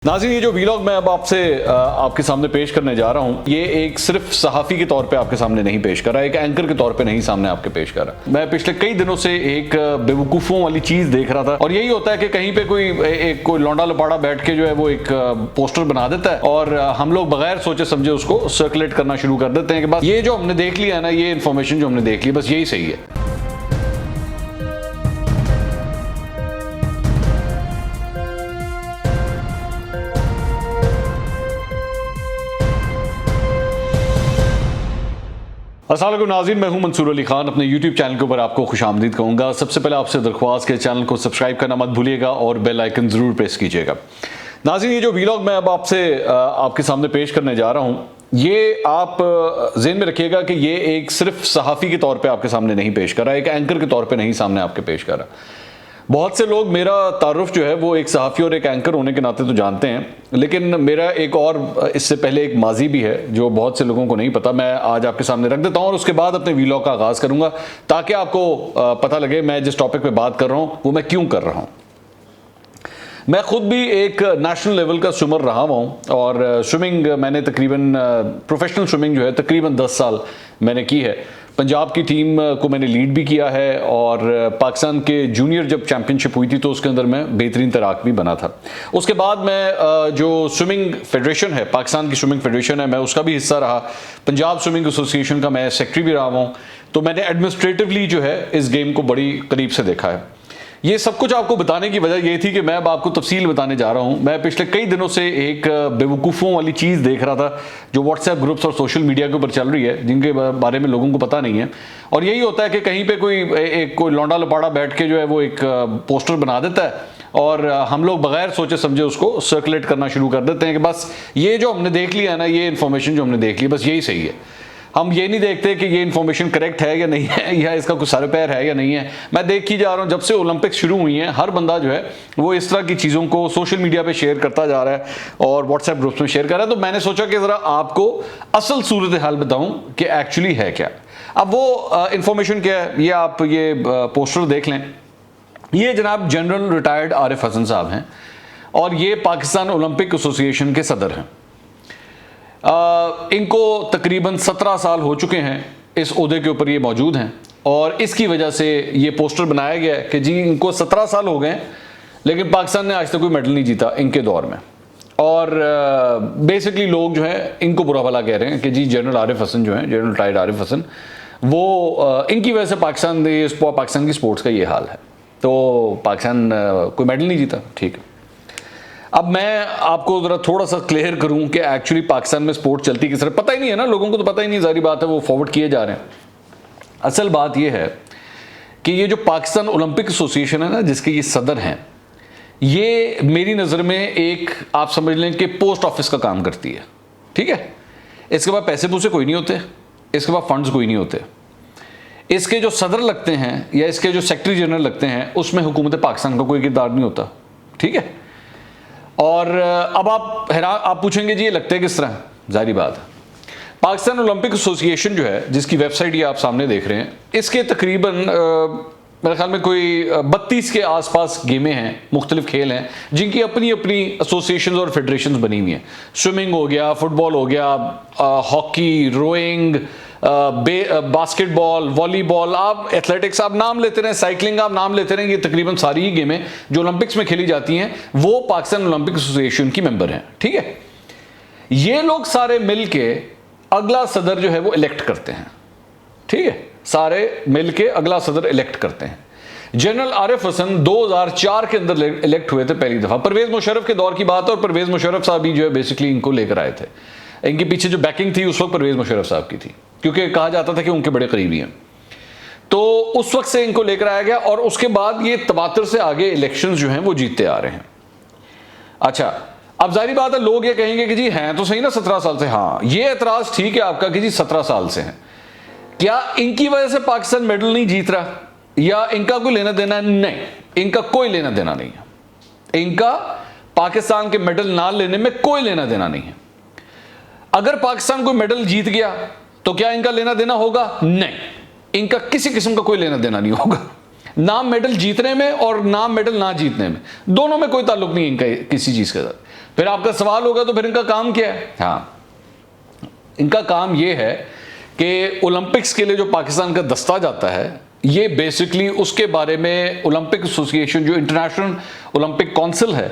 नाज़रीन, ये जो वीलॉग मैं अब आपके सामने पेश करने जा रहा हूँ, ये एक सिर्फ सहाफ़ी के तौर पे आपके सामने नहीं पेश कर रहा, एक एंकर के तौर पे नहीं सामने आपके पेश कर रहा। मैं पिछले कई दिनों से एक बेवकूफ़ों वाली चीज़ देख रहा था, और यही होता है कि कहीं पे कोई लौंडा लपाड़ा बैठ के जो है वो एक पोस्टर बना देता है और हम लोग बगैर सोचे समझे उसको सर्कुलेट करना शुरू कर देते हैं कि बस ये जो हमने देख लिया है ना, ये इन्फॉर्मेशन जो हमने देख ली, बस यही सही है। अस्सलाम वालेकुम नाज़रीन, मैं हूं मंसूर अली खान। अपने YouTube चैनल के ऊपर आपको खुशामदीद कहूँगा। सबसे पहले आपसे दरख्वास्त के चैनल को सब्सक्राइब करना मत भूलिएगा और बेल आइकन ज़रूर प्रेस कीजिएगा। नाज़रीन, ये जो वीलॉग मैं अब आपके सामने पेश करने जा रहा हूँ, ये आप ज़हन में रखिएगा कि ये एक सिर्फ सहाफ़ी के तौर पर आपके सामने नहीं पेश कर रहा, एक एंकर के तौर पर नहीं सामने आपके पेश कर रहा। बहुत से लोग मेरा तारुफ जो है वो एक सहाफ़ी और एक एंकर होने के नाते तो जानते हैं, लेकिन मेरा एक और इससे पहले एक माजी भी है जो बहुत से लोगों को नहीं पता। मैं आज आपके सामने रख देता हूं और उसके बाद अपने वीलॉग का आगाज़ करूंगा, ताकि आपको पता लगे मैं जिस टॉपिक पे बात कर रहा हूं वो मैं क्यों कर रहा हूं। मैं खुद भी एक नेशनल लेवल का स्विमर रहा हूँ, और स्विमिंग मैंने तकरीबन प्रोफेशनल स्विमिंग जो है तकरीबन 10 साल मैंने की है। पंजाब की टीम को मैंने लीड भी किया है, और पाकिस्तान के जूनियर जब चैम्पियनशिप हुई थी तो उसके अंदर मैं बेहतरीन तैराक भी बना था। उसके बाद मैं जो स्विमिंग फेडरेशन है, पाकिस्तान की स्विमिंग फेडरेशन है, मैं उसका भी हिस्सा रहा। पंजाब स्विमिंग एसोसिएशन का मैं सेक्रेटरी भी रहा हूँ, तो मैंने एडमिनिस्ट्रेटिवली जो है इस गेम को बड़ी करीब से देखा है। ये सब कुछ आपको बताने की वजह ये थी कि मैं अब आपको तफसील बताने जा रहा हूँ। मैं पिछले कई दिनों से एक बेवकूफ़ों वाली चीज़ देख रहा था जो व्हाट्सएप ग्रुप्स और सोशल मीडिया के ऊपर चल रही है, जिनके बारे में लोगों को पता नहीं है। और यही होता है कि कहीं पे कोई लौंडा लपाड़ा बैठ के जो है वो एक पोस्टर बना देता है और हम लोग बगैर सोचे समझे उसको सर्कुलेट करना शुरू कर देते हैं कि बस ये जो हमने देख लिया है ना, ये इन्फॉर्मेशन जो हमने देख ली, बस यही सही है। हम ये नहीं देखते कि ये इन्फॉर्मेशन करेक्ट है या नहीं है, या इसका कुछ सर पैर है या नहीं है। मैं देख ही जा रहा हूँ, जब से ओलंपिक्स शुरू हुई हैं हर बंदा जो है वो इस तरह की चीज़ों को सोशल मीडिया पे शेयर करता जा रहा है और व्हाट्सएप ग्रुप्स में शेयर कर रहा है। तो मैंने सोचा कि ज़रा आपको असल सूरत हाल बताऊँ कि एक्चुअली है क्या। अब वो इन्फॉर्मेशन क्या है, ये आप ये पोस्टर देख लें। ये जनाब जनरल रिटायर्ड आरिफ हसन साहब हैं, और ये पाकिस्तान ओलंपिक एसोसिएशन के सदर हैं। इनको तकरीबन 17 साल हो चुके हैं इस ओहदे के ऊपर ये मौजूद हैं, और इसकी वजह से ये पोस्टर बनाया गया है कि जी इनको 17 साल हो गए, लेकिन पाकिस्तान ने आज तक कोई मेडल नहीं जीता इनके दौर में। और बेसिकली लोग जो है इनको बुरा भला कह रहे हैं कि जी जनरल आरिफ हसन जो है, जनरल रिटायर्ड आरिफ हसन, वो इनकी वजह से पाकिस्तान की स्पोर्ट्स का ये हाल है। तो पाकिस्तान कोई मेडल नहीं जीता, ठीक है। अब मैं आपको ज़रा थोड़ा सा क्लियर करूं कि एक्चुअली पाकिस्तान में स्पोर्ट चलती किस तरह, पता ही नहीं है ना लोगों को, तो पता ही नहीं, जारी बात है वो फॉरवर्ड किए जा रहे हैं। असल बात ये है कि ये जो पाकिस्तान ओलंपिक एसोसिएशन है ना, जिसके ये सदर हैं, ये मेरी नज़र में एक आप समझ लें कि पोस्ट ऑफिस का काम करती है, ठीक है। इसके बाद पैसे पूसे कोई नहीं होते, इसके बाद फंड्स कोई नहीं होते। इसके जो सदर लगते हैं या इसके जो सेक्रेटरी जनरल लगते हैं, उसमें हुकूमत पाकिस्तान का कोई किरदार नहीं होता, ठीक है। और अब आप पूछेंगे जी ये लगते किस तरह, जारी बात है। पाकिस्तान ओलंपिक एसोसिएशन जो है, जिसकी वेबसाइट ये आप सामने देख रहे हैं, इसके तकरीबन मेरे ख्याल में कोई 32 के आसपास गेमें हैं, मुख्तलिफ खेल हैं, जिनकी अपनी अपनी एसोसिएशन और फेडरेशन बनी हुई हैं। स्विमिंग हो गया, फुटबॉल हो गया, हॉकी, रोइंग, बास्केटबॉल, वॉलीबॉल, आप एथलेटिक्स आप नाम लेते रहें, साइकिलिंग आप नाम लेते रहें, ये तकरीबन सारी ही गेमें जो ओलंपिक्स में खेली जाती हैं वो पाकिस्तान ओलंपिक एसोसिएशन की मेंबर हैं, ठीक है। ये लोग सारे मिलके अगला सदर जो है वो इलेक्ट करते हैं, ठीक है। सारे मिलके अगला सदर इलेक्ट करते हैं। जनरल आरिफ हसन 2004 के अंदर इलेक्ट हुए थे पहली दफा। परवेज मुशर्रफ के दौर की बात है, और परवेज मुशर्रफ साहब ही जो है बेसिकली इनको लेकर आए थे। इनके पीछे जो बैकिंग थी उस वक्त परवेज मुशर्रफ साहब की थी, क्योंकि कहा जाता था कि उनके बड़े करीबी हैं। तो उस वक्त से इनको लेकर आया गया, और उसके बाद ये तबातर से आगे इलेक्शंस जो हैं वो जीतते आ रहे हैं। अच्छा, अब जाहिर बात है लोग ये कहेंगे कि जी हैं तो सही ना 17 साल से। हाँ, ये एतराज ठीक है आपका कि जी 17 साल से हैं। क्या इनकी वजह से पाकिस्तान मेडल नहीं जीत रहा, या इनका कोई लेना देना नहीं? इनका कोई लेना देना नहीं है। इनका पाकिस्तान के मेडल ना लेने में कोई लेना देना नहीं है। अगर पाकिस्तान कोई मेडल जीत गया तो क्या इनका लेना देना होगा? नहीं, इनका किसी किस्म का कोई लेना देना नहीं होगा। ना मेडल जीतने में और ना मेडल ना जीतने में, दोनों में कोई ताल्लुक नहीं इनका किसी चीज के साथ। फिर आपका सवाल होगा तो फिर इनका काम क्या है? हाँ, इनका काम यह है कि ओलंपिक्स के लिए जो पाकिस्तान का दस्ता जाता है, ये बेसिकली उसके बारे में ओलंपिक एसोसिएशन, जो इंटरनेशनल ओलंपिक काउंसिल है,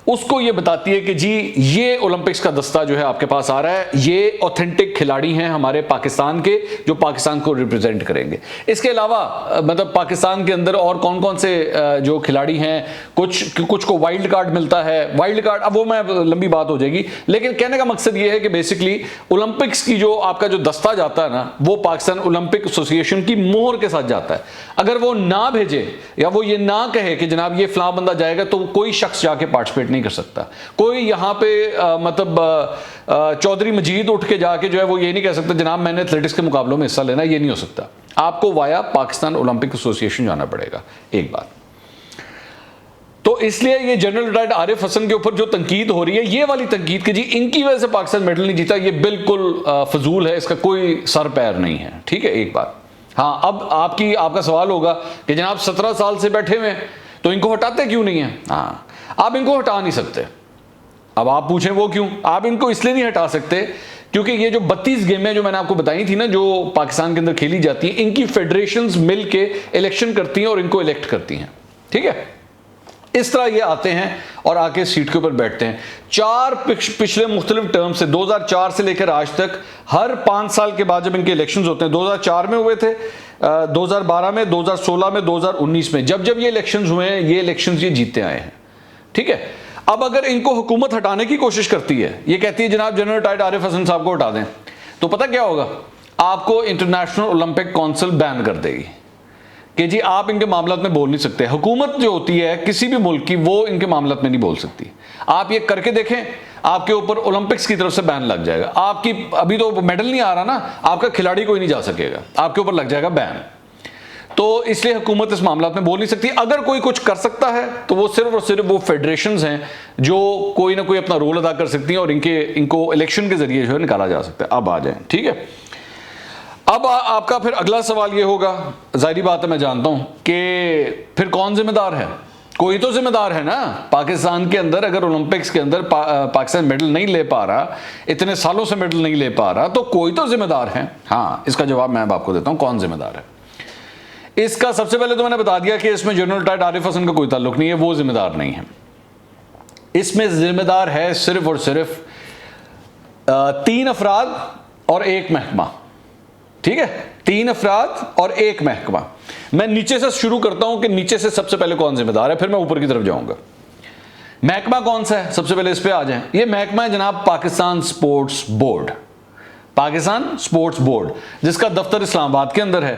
उसको ये बताती है कि जी ये ओलंपिक्स का दस्ता जो है आपके पास आ रहा है, ये ऑथेंटिक खिलाड़ी हैं हमारे पाकिस्तान के, जो पाकिस्तान को रिप्रेजेंट करेंगे। इसके अलावा मतलब पाकिस्तान के अंदर और कौन कौन से जो खिलाड़ी हैं, कुछ को वाइल्ड कार्ड मिलता है। वाइल्ड कार्ड अब वो मैं लंबी बात हो जाएगी, लेकिन कहने का मकसद ये है कि बेसिकली ओलंपिक्स की जो आपका जो दस्ता जाता है ना, वो पाकिस्तान ओलंपिक एसोसिएशन की मोहर के साथ जाता है। अगर वो ना भेजे या वो ये ना कहे कि जनाब ये फलां बंदा जाएगा, तो कोई शख्स जाके पार्टिसिपेट नहीं कर सकता। कोई यहां पे मतलब चौधरी मजीद उठ के जाके जो है वो ये नहीं कह सकता जनाब मैंने एथलेटिक्स के मुकाबलों में हिस्सा लेना, ये नहीं हो सकता। आपको वाया पाकिस्तान ओलंपिक एसोसिएशन जाना पड़ेगा, एक बात। तो इसलिए ये जनरल रिटायर्ड आरिफ हसन के ऊपर जो तनकीद हो रही है, ये वाली तनकीद कि जी इनकी वजह से पाकिस्तान मेडल नहीं जीता, ये बिल्कुल फजूल है, इसका कोई सर पैर नहीं है। ठीक है, एक बात। हाँ, अब आपका सवाल होगा कि जनाब 17 साल से बैठे हुए तो इनको हटाते क्यों नहीं है? हाँ, आप इनको हटा नहीं सकते। अब आप पूछें वो क्यों? आप इनको इसलिए नहीं हटा सकते क्योंकि ये जो 32 गेमें जो मैंने आपको बताई थी ना, जो पाकिस्तान के अंदर खेली जाती हैं, इनकी फेडरेशंस मिल के इलेक्शन करती हैं और इनको इलेक्ट करती हैं। ठीक है, इस तरह ये आते हैं और आके सीट के ऊपर बैठते हैं। पिछले मुख्तलिफ टर्म से 2004 से लेकर आज तक हर 5 साल के बाद जब इनके इलेक्शंस होते हैं, 2004 में हुए थे, 2012 में, 2016 में, 2019 में, जब ये इलेक्शंस हुए हैं, ये इलेक्शंस ये जीतते आए हैं। ठीक है, अब अगर इनको हुकूमत हटाने की कोशिश करती है, ये कहती है जनाब जनरल रिटायर्ड आरिफ हसन साहब को हटा दें, तो पता क्या होगा? आपको इंटरनेशनल ओलंपिक काउंसिल बैन कर देगी कि जी आप इनके मामलात में बोल नहीं सकते। हुकूमत जो होती है किसी भी मुल्क की, वो इनके मामलात में नहीं बोल सकती। आप ये करके देखें, आपके ऊपर ओलंपिक्स की तरफ से बैन लग जाएगा। आपकी अभी तो मेडल नहीं आ रहा ना, आपका खिलाड़ी कोई नहीं जा सकेगा, आपके ऊपर लग जाएगा बैन। तो इसलिए हुकूमत इस मामला में बोल नहीं सकती। अगर कोई कुछ कर सकता है तो वो सिर्फ और सिर्फ वो फेडरेशंस हैं जो कोई ना कोई अपना रोल अदा कर सकती हैं और इनको इलेक्शन के जरिए जो है निकाला जा सकता है। अब आ जाए, ठीक है। अब आपका फिर अगला सवाल ये होगा, जाहिर बात है मैं जानता हूं कि फिर कौन जिम्मेदार है? कोई तो जिम्मेदार है ना। पाकिस्तान के अंदर अगर ओलंपिक्स के अंदर पाकिस्तान मेडल नहीं ले पा रहा, इतने सालों से मेडल नहीं ले पा रहा, तो कोई तो जिम्मेदार है। हाँ, इसका जवाब मैं अब आपको देता हूं, कौन जिम्मेदार है। इसका सबसे पहले तो मैंने बता दिया कि इसमें जनरल रिटायर्ड आरिफ हसन का कोई ताल्लुक नहीं है, वो जिम्मेदार नहीं है। इसमें जिम्मेदार है सिर्फ और सिर्फ 3 अफराद और 1 महकमा। ठीक है, 3 अफराद और 1 महकमा। मैं नीचे से शुरू करता हूं कि नीचे से सबसे पहले कौन जिम्मेदार है, फिर मैं ऊपर की तरफ जाऊंगा। महकमा कौन सा है? सबसे पहले इस पे आ जाएं। ये महकमा है जनाब Pakistan sports board. Pakistan sports board, जिसका दफ्तर इस्लामाबाद के अंदर है।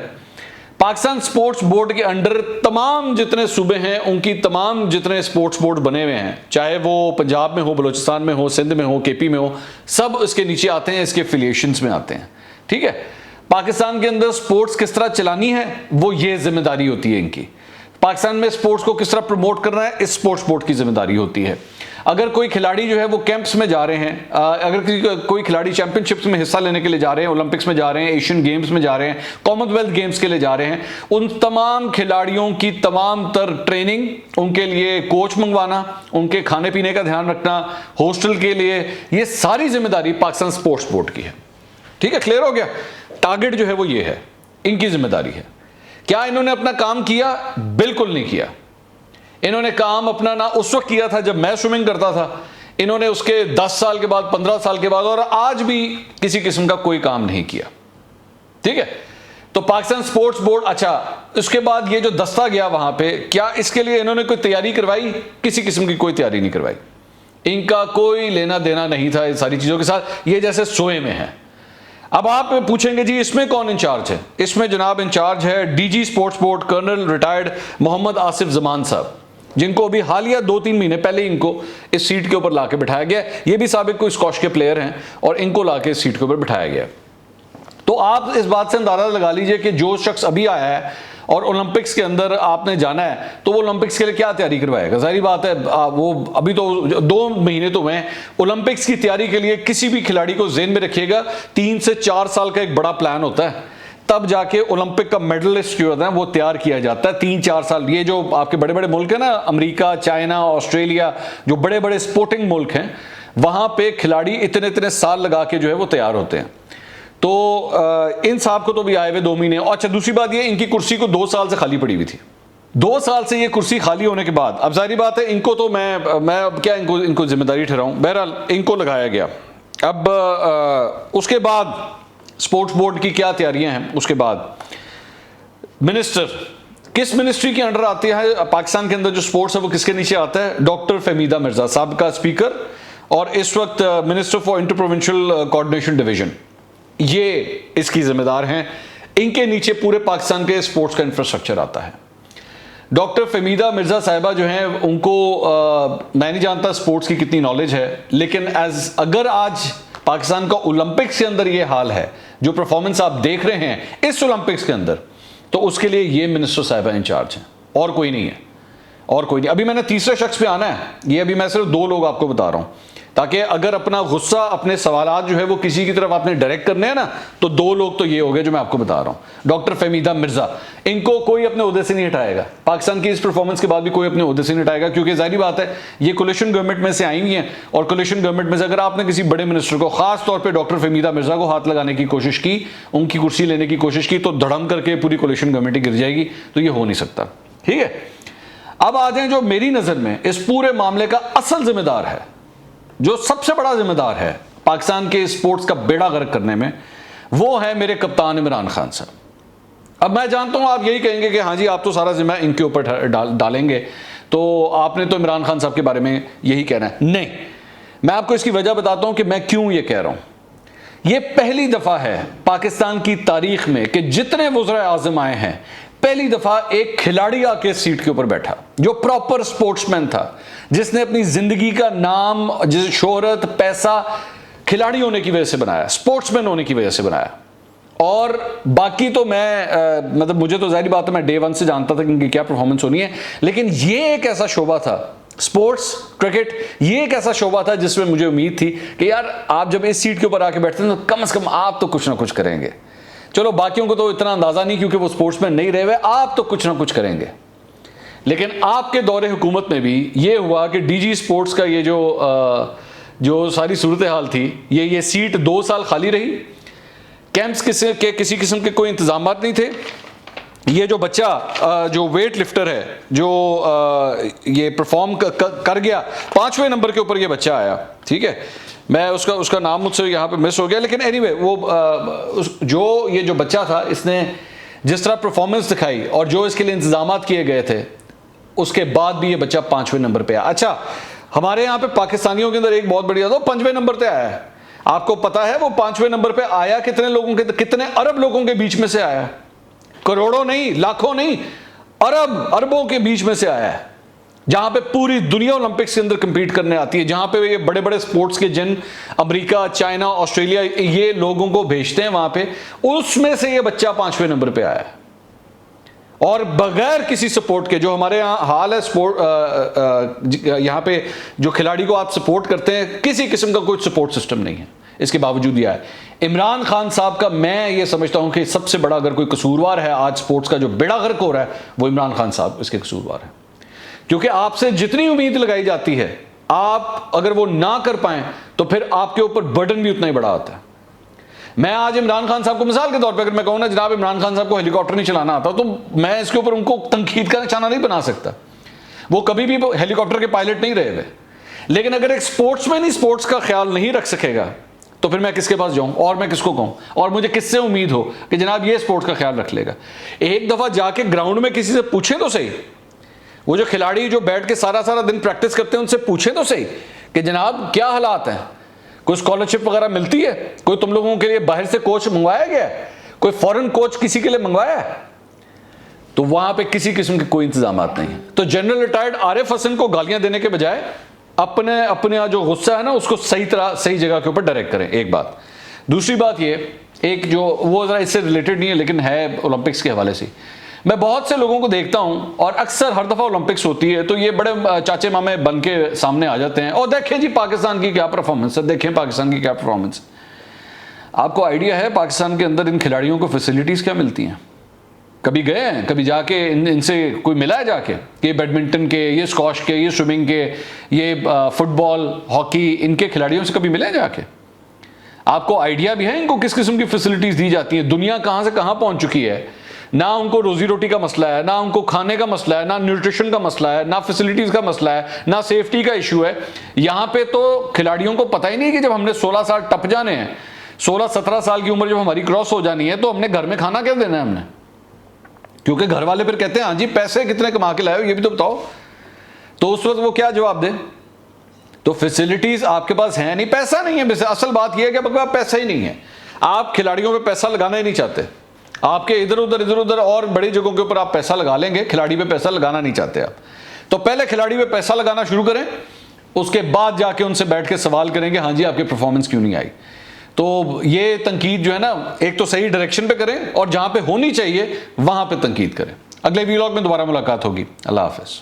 पाकिस्तान स्पोर्ट्स बोर्ड के अंडर तमाम जितने सूबे हैं, उनकी तमाम जितने स्पोर्ट्स बोर्ड बने हुए हैं, चाहे वो पंजाब में हो, बलूचिस्तान में हो, सिंध में हो, केपी में हो, सब इसके नीचे आते हैं, इसके एफिलिएशंस में आते हैं। ठीक है, पाकिस्तान के अंदर स्पोर्ट्स किस तरह चलानी है, वो ये जिम्मेदारी होती है इनकी। पाकिस्तान में स्पोर्ट्स को किस तरह प्रमोट करना है, इस स्पोर्ट्स बोर्ड की जिम्मेदारी होती है। अगर कोई खिलाड़ी जो है वो कैंप्स में जा रहे हैं, अगर कोई खिलाड़ी चैंपियनशिप्स में हिस्सा लेने के लिए जा रहे हैं, ओलंपिक्स में जा रहे हैं, एशियन गेम्स में जा रहे हैं, कॉमनवेल्थ गेम्स के लिए जा रहे हैं, उन तमाम खिलाड़ियों की तमाम तर ट्रेनिंग, उनके लिए कोच मंगवाना, उनके खाने पीने का ध्यान रखना, हॉस्टल के लिए, ये सारी जिम्मेदारी पाकिस्तान स्पोर्ट्स बोर्ड की है। ठीक है, क्लियर हो गया। टारगेट जो है वो ये है, इनकी जिम्मेदारी है। क्या इन्होंने अपना काम किया? बिल्कुल नहीं किया। इन्होंने काम अपना ना उस वक्त किया था जब मैं स्विमिंग करता था, इन्होंने उसके 10 साल के बाद, 15 साल के बाद, और आज भी किसी किस्म का कोई काम नहीं किया। ठीक है, तो पाकिस्तान स्पोर्ट्स बोर्ड, अच्छा उसके बाद ये जो दस्ता गया वहां पे, क्या इसके लिए इन्होंने कोई तैयारी करवाई? किसी किस्म की कोई तैयारी नहीं करवाई। इनका कोई लेना देना नहीं था इन सारी चीजों के साथ, ये जैसे सोए में है। अब आप पूछेंगे जी इसमें कौन इंचार्ज है? इसमें जनाब इंचार्ज है DG sports board colonel retired Mohammad Asif Zaman sahab, जिनको अभी हालिया 2-3 महीने पहले इनको इस सीट के ऊपर लाके बिठाया गया। ये भी साबिक कोई स्कॉश के प्लेयर हैं और इनको लाके इस सीट के ऊपर बिठाया गया। तो आप इस बात से अंदाजा लगा लीजिए कि जो शख्स अभी आया है और ओलंपिक्स के अंदर आपने जाना है, तो वो ओलंपिक्स के लिए क्या तैयारी करवाएगा? जाहिर बात है, वो अभी तो 2 महीने तो हुए, ओलंपिक्स की तैयारी के लिए किसी भी खिलाड़ी को जेहन में रखिएगा 3 से 4 साल का एक बड़ा प्लान होता है। तब जाके ओलंपिक का मेडलिस्ट जो होता है वो तैयार किया जाता है। 3-4 साल, ये जो आपके बड़े बड़े मुल्क है ना, अमेरिका, चाइना, ऑस्ट्रेलिया, जो बड़े बड़े स्पोर्टिंग मुल्क हैं, वहां पे खिलाड़ी इतने इतने साल लगा के जो है वो तैयार होते हैं। तो इन साहब को तो भी आए हुए 2 महीने। अच्छा, दूसरी बात ये, इनकी कुर्सी को 2 साल से खाली पड़ी हुई थी। 2 साल से ये कुर्सी खाली होने के बाद, अब जाहिर बात है इनको तो मैं अब क्या इनको जिम्मेदारी ठहराऊं, बहरहाल इनको लगाया गया। अब उसके बाद स्पोर्ट्स बोर्ड की क्या तैयारियां हैं, उसके बाद मिनिस्टर किस मिनिस्ट्री के अंडर आती है पाकिस्तान के अंदर जो स्पोर्ट्स है वो किसके नीचे आता है? डॉक्टर फहमीदा मिर्जा साहब का स्पीकर, और इस वक्त minister for inter provincial coordination division, ये इसकी जिम्मेदार हैं। इनके नीचे पूरे पाकिस्तान के स्पोर्ट्स का इंफ्रास्ट्रक्चर आता है। डॉक्टर फहमीदा मिर्जा साहिबा जो हैं उनको मैं नहीं जानता स्पोर्ट्स की कितनी नॉलेज है, लेकिन अगर आज पाकिस्तान का ओलंपिक्स के अंदर ये हाल है, जो परफॉर्मेंस आप देख रहे हैं इस ओलंपिक्स के अंदर, तो उसके लिए ये मिनिस्टर साहिबा इंचार्ज हैं, और कोई नहीं है, और कोई नहीं। अभी मैंने तीसरे शख्स पे आना है, ये अभी मैं सिर्फ 2 लोग आपको बता रहा हूं, ताकि अगर अपना गुस्सा, अपने सवालात जो है वो किसी की तरफ आपने डायरेक्ट करने हैं ना, तो 2 लोग तो ये हो गए जो मैं आपको बता रहा हूं। डॉक्टर फहमीदा मिर्जा, इनको कोई अपने ओहदे से नहीं हटाएगा। पाकिस्तान की इस परफॉर्मेंस के बाद भी कोई अपने ओहदे से नहीं हटाएगा, क्योंकि जाहिर बात है ये कोलिशन गवर्नमेंट में से आई हुई हैं, और कोलिशन गवर्नमेंट में से अगर आपने किसी बड़े मिनिस्टर को, खास तौर पर डॉक्टर फहमीदा मिर्जा को हाथ लगाने की कोशिश की, उनकी कुर्सी लेने की कोशिश की, तो धड़म करके पूरी कोलिशन गवर्नमेंट गिर जाएगी। तो ये हो नहीं सकता, ठीक है। अब आ जाए जो मेरी नजर में इस पूरे मामले का असल जिम्मेदार है, जो सबसे बड़ा जिम्मेदार है पाकिस्तान के स्पोर्ट्स का बेड़ा गर्क करने में, वो है मेरे कप्तान इमरान खान साहब। अब मैं जानता हूं आप यही कहेंगे कि हाँ जी आप तो सारा जिम्मा इनके ऊपर डालेंगे, तो आपने तो इमरान खान साहब के बारे में यही कहना है। नहीं, मैं आपको इसकी वजह बताता हूं कि मैं क्यों ये कह रहा हूं। ये पहली दफा है पाकिस्तान की तारीख में कि जितने वज़ीर आज़म आए हैं, पहली दफा एक खिलाड़ी आके सीट के ऊपर बैठा जो प्रॉपर स्पोर्ट्समैन था, जिसने अपनी जिंदगी का नाम, शोहरत, पैसा खिलाड़ी होने की वजह से बनाया, स्पोर्ट्समैन होने की वजह से बनाया। और बाकी तो मैं मतलब मुझे तो जाहिर बात है, मैं डे 1 से जानता था कि इनकी क्या परफॉर्मेंस होनी है, लेकिन ये एक ऐसा शोबा था, स्पोर्ट्स क्रिकेट, ये एक ऐसा शोबा था जिसमें मुझे उम्मीद थी कि यार आप जब इस सीट के ऊपर आके बैठते हैं तो कम से कम आप तो कुछ ना कुछ करेंगे। चलो बाकियों को तो इतना अंदाजा नहीं क्योंकि वो स्पोर्ट्समैन नहीं रहे हुए, आप तो कुछ ना कुछ करेंगे। लेकिन आपके दौरे हुकूमत में भी ये हुआ कि डीजी स्पोर्ट्स का ये जो सारी सूरत हाल थी, ये सीट 2 साल खाली रही। कैंप्स किसी किस्म के कोई इंतजाम नहीं थे। ये जो बच्चा जो वेट लिफ्टर है, जो ये परफॉर्म कर गया, 5वें नंबर के ऊपर ये बच्चा आया, ठीक है। मैं उसका नाम मुझसे यहाँ पे मिस हो गया, लेकिन एनीवे वो ये जो बच्चा था, इसने जिस तरह परफॉर्मेंस दिखाई और जो इसके लिए इंतजामात किए गए थे, उसके बाद भी ये बच्चा 5वें नंबर पे आया। अच्छा, हमारे यहाँ पे पाकिस्तानियों के अंदर एक बहुत बढ़िया था, 5वें नंबर पे आया है। आपको पता है वो 5वें नंबर पे आया कितने लोगों के, कितने अरब लोगों के बीच में से आया? करोड़ों नहीं, लाखों नहीं, अरबों के बीच में से आया है। जहां पे पूरी दुनिया ओलंपिक्स के अंदर कंपीट करने आती है, जहां पे ये बड़े बड़े स्पोर्ट्स के जिन अमेरिका, चाइना, ऑस्ट्रेलिया ये लोगों को भेजते हैं वहां पे, उसमें से ये बच्चा 5वें नंबर पे आया है। और बगैर किसी सपोर्ट के, जो हमारे यहाँ हाल है स्पोर्ट, यहाँ पे जो खिलाड़ी को आप सपोर्ट करते हैं, किसी किस्म का कोई सपोर्ट सिस्टम नहीं है। इसके बावजूद यह है, इमरान खान साहब का मैं ये समझता हूं कि सबसे बड़ा अगर कोई कसूरवार है आज स्पोर्ट्स का जो बेड़ा गर्क हो रहा है, वो इमरान खान साहब इसके कसूरवार है। क्योंकि आपसे जितनी उम्मीद लगाई जाती है, आप अगर वो ना कर पाए तो फिर आपके ऊपर बर्डन भी उतना ही बड़ा आता है। मैं आज इमरान खान साहब को मिसाल के तौर पे अगर मैं कहूं ना, जनाब इमरान खान साहब को हेलीकॉप्टर नहीं चलाना आता, तो मैं इसके ऊपर उनको तनकीद का निशाना नहीं बना सकता। वो कभी भी हेलीकॉप्टर के पायलट नहीं रहे हुए। लेकिन अगर एक स्पोर्ट्समैन ही स्पोर्ट्स का ख्याल नहीं रख सकेगा, तो फिर मैं किसके पास जाऊं और मैं किसको कहूं, और मुझे किससे उम्मीद हो कि जनाब ये स्पोर्ट्स का ख्याल रख लेगा। एक दफा जाके ग्राउंड में किसी से पूछें तो सही, वो जो खिलाड़ी जो बैठ के सारा सारा दिन प्रैक्टिस करते हैं, उनसे पूछें तो सही कि जनाब क्या हालात हैं, कोई स्कॉलरशिप वगैरह मिलती है, कोई तुम लोगों के लिए बाहर से कोच मंगवाया गया है, कोई फॉरेन कोच किसी के लिए मंगवाया है? तो वहां पे किसी किस्म के कोई इंतजाम नहीं है। तो जनरल रिटायर्ड आरिफ हसन को गालियां देने के बजाय अपने जो गुस्सा है ना, उसको सही तरह सही जगह के ऊपर डायरेक्ट करें, एक बात। दूसरी बात ये, एक जो वो जरा इससे रिलेटेड नहीं है लेकिन है ओलंपिक्स के हवाले से, मैं बहुत से लोगों को देखता हूं और अक्सर हर दफा ओलंपिक्स होती है तो ये बड़े चाचे मामे बन के सामने आ जाते हैं और देखें जी पाकिस्तान की क्या परफॉर्मेंस है, देखें पाकिस्तान की क्या परफॉर्मेंस। आपको आइडिया है पाकिस्तान के अंदर इन खिलाड़ियों को फैसिलिटीज़ क्या मिलती हैं? कभी गए हैं, कभी जाके इनसे कोई मिला है जाके? ये बैडमिंटन के, ये स्क्वॉश के, ये स्विमिंग के, ये फुटबॉल, हॉकी, इनके खिलाड़ियों से कभी मिले हैं जाके? आपको आइडिया भी है इनको किस किस्म की फैसिलिटीज़ दी जाती हैं? दुनिया कहाँ से कहाँ पहुँच चुकी है। ना उनको रोजी रोटी का मसला है, ना उनको खाने का मसला है, ना न्यूट्रिशन का मसला है, ना फैसिलिटीज़ का मसला है, ना सेफ्टी का इशू है। यहाँ पे तो खिलाड़ियों को पता ही नहीं कि जब हमने 16 साल टप जाने हैं, 16-17 साल की उम्र जब हमारी क्रॉस हो जानी है, तो हमने घर में खाना क्या देना है हमने? क्योंकि घर वाले फिर कहते हैं हाँ जी पैसे कितने कमा के लाए हो ये भी तो बताओ। तो उस वक्त वो क्या जवाब दे? तो फैसिलिटीज आपके पास है नहीं, पैसा नहीं है। असल बात यह है कि आपके पास पैसा ही नहीं है। आप खिलाड़ियों पे पैसा लगाना ही नहीं चाहते। आपके इधर उधर और बड़ी जगहों के ऊपर आप पैसा लगा लेंगे, खिलाड़ी पे पैसा लगाना नहीं चाहते आप। तो पहले खिलाड़ी पे पैसा लगाना शुरू करें, उसके बाद जाके उनसे बैठ के सवाल करेंगे हाँ जी आपकी परफॉर्मेंस क्यों नहीं आई। तो ये तनकीद जो है ना, एक तो सही डायरेक्शन पे करें और जहां पे होनी चाहिए वहां पे तनकीद करें। अगले वीलॉग में दोबारा मुलाकात होगी। अल्लाह हाफिज।